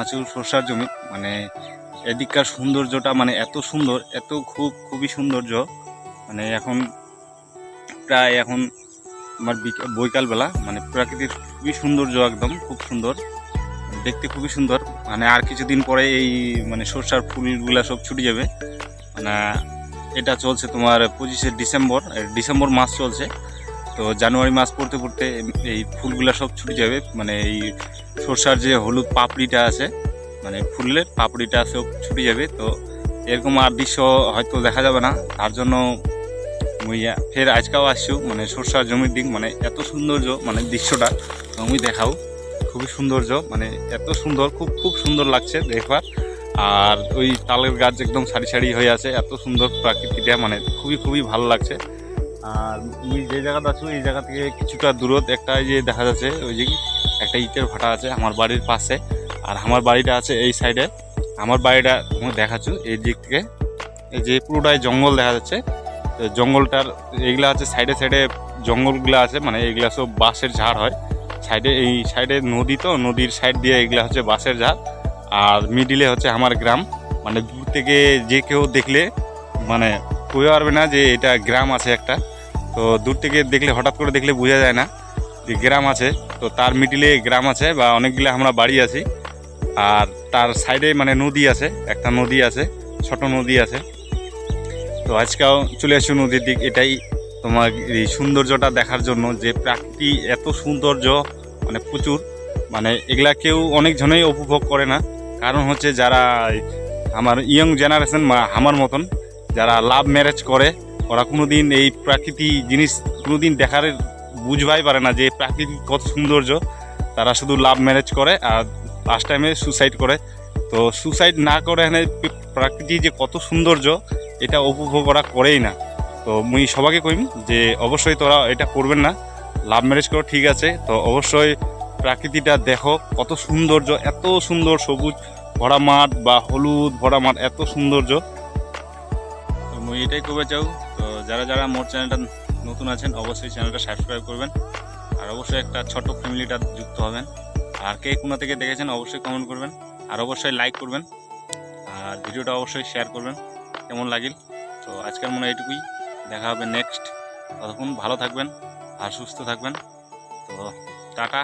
চানাচুর সরষার জমি। মানে এদিককার সৌন্দর্যটা মানে এত সুন্দর, এত খুবই সৌন্দর্য। মানে এখন প্রায় আমার বৈকালবেলা, মানে প্রকৃতির খুবই সৌন্দর্য, একদম খুব সুন্দর, দেখতে খুবই সুন্দর। মানে আর কিছুদিন পরে এই মানে সরষার ফুলগুলা সব ছুটে যাবে। মানে এটা চলছে তোমার 25শে ডিসেম্বর মাস চলছে। তো জানুয়ারি মাস পড়তে পড়তে এই ফুলগুলা সব ছুটে যাবে। মানে এই সরষার যে হলুদ পাপড়িটা আছে, মানে ফুলের পাপড়িটা সব ছুটে যাবে। তো এরকম আর দৃশ্য হয়তো দেখা যাবে না। তার জন্য মুই ফের আজকাও আসছু মানে সরষার জমির দিক। মানে এত সৌন্দর্য, মানে দৃশ্যটা আমি দেখাও, খুবই সৌন্দর্য, মানে এত সুন্দর, খুব সুন্দর লাগছে দেখবার। আর ওই তালের গাছ একদম সারি সারি হয়ে আছে, এত সুন্দর প্রাকৃতিটা, মানে খুবই ভালো লাগছে। আর তুমি যে জায়গাটা আছো এই জায়গা থেকে কিছুটা দূরত একটা যে দেখা যাচ্ছে, ওই যে একটা ইটের ভাটা আছে আমার বাড়ির পাশে। আর আমার বাড়িটা আছে এই সাইডে। আমার বাড়িটা তোমাকে দেখাচ্ছ এই দিক থেকে, এই যে পুরোটাই জঙ্গল দেখা যাচ্ছে। তো জঙ্গলটার এইগুলা আছে সাইডে সাইডে, জঙ্গলগুলো আছে, মানে এইগুলা সব বাঁশের ঝাড় হয় সাইডে। এই সাইডে নদী, তো নদীর সাইড দিয়ে এগুলা হচ্ছে বাঁশের ঝাড়। আর মিডিলে হচ্ছে আমার গ্রাম। মানে দূর থেকে যে কেউ দেখলে মানে বুঝতে পারবে না যে এটা গ্রাম আছে একটা। তো দূর থেকে দেখলে, হঠাৎ করে দেখলে বোঝা যায় না যে গ্রাম আছে। তো তার মিডিলে গ্রাম আছে বা অনেকগুলো আমরা বাড়ি আছি। আর তার সাইডে মানে নদী আছে, একটা নদী আছে, ছোট নদী আছে। তো আজকেও চলে আসছি নদীর দিক, এটাই তোমার এই সৌন্দর্যটা দেখার জন্য, যে প্রাকৃতি এত সৌন্দর্য, মানে প্রচুর। মানে এগুলা কেউ অনেক জনেই উপভোগ করে না। কারণ হচ্ছে যারা আমার ইয়ং জেনারেশন বা আমার মতন যারা লাভ ম্যারেজ করে, ওরা কোনোদিন এই প্রাকৃতি জিনিস কোনোদিন দেখার বুঝবাই পারে না যে প্রাকৃতিক কত সৌন্দর্য। তারা শুধু লাভ ম্যারেজ করে আর লাস্ট টাইমে সুসাইড করে। তো সুসাইড না করে এখানে প্রাকৃতি যে কত সৌন্দর্য এটা উপভোগ করা করেই না। তো মুই সবাইকে কইম যে অবশ্যই তোরা এটা করবেন না, লাভ ম্যারেজ করো ঠিক আছে, তো অবশ্যই প্রাকৃতিটা দেখো কত সৌন্দর্য, এত সুন্দর সবুজ ভরা মাঠ বা হলুদ ভরা মাঠ, এত সৌন্দর্য। তো মুই এটাই করবে চাও। তো যারা মোর চ্যানেলটা নতুন আছেন অবশ্যই চ্যানেলটা সাবস্ক্রাইব করবেন। আর অবশ্যই একটা ছোট ফ্যামিলিটা যুক্ত হবেন। আর কে কোথা থেকে দেখেছেন অবশ্যই কমেন্ট করবেন। আর অবশ্যই লাইক করবেন। আর ভিডিওটা অবশ্যই শেয়ার করবেন কেমন লাগিল। তো আজকের মনে হয় এইটুকুই, দেখা হবে নেক্সট। ততক্ষণ ভালো থাকবেন আর সুস্থ থাকবেন। তো টাটা।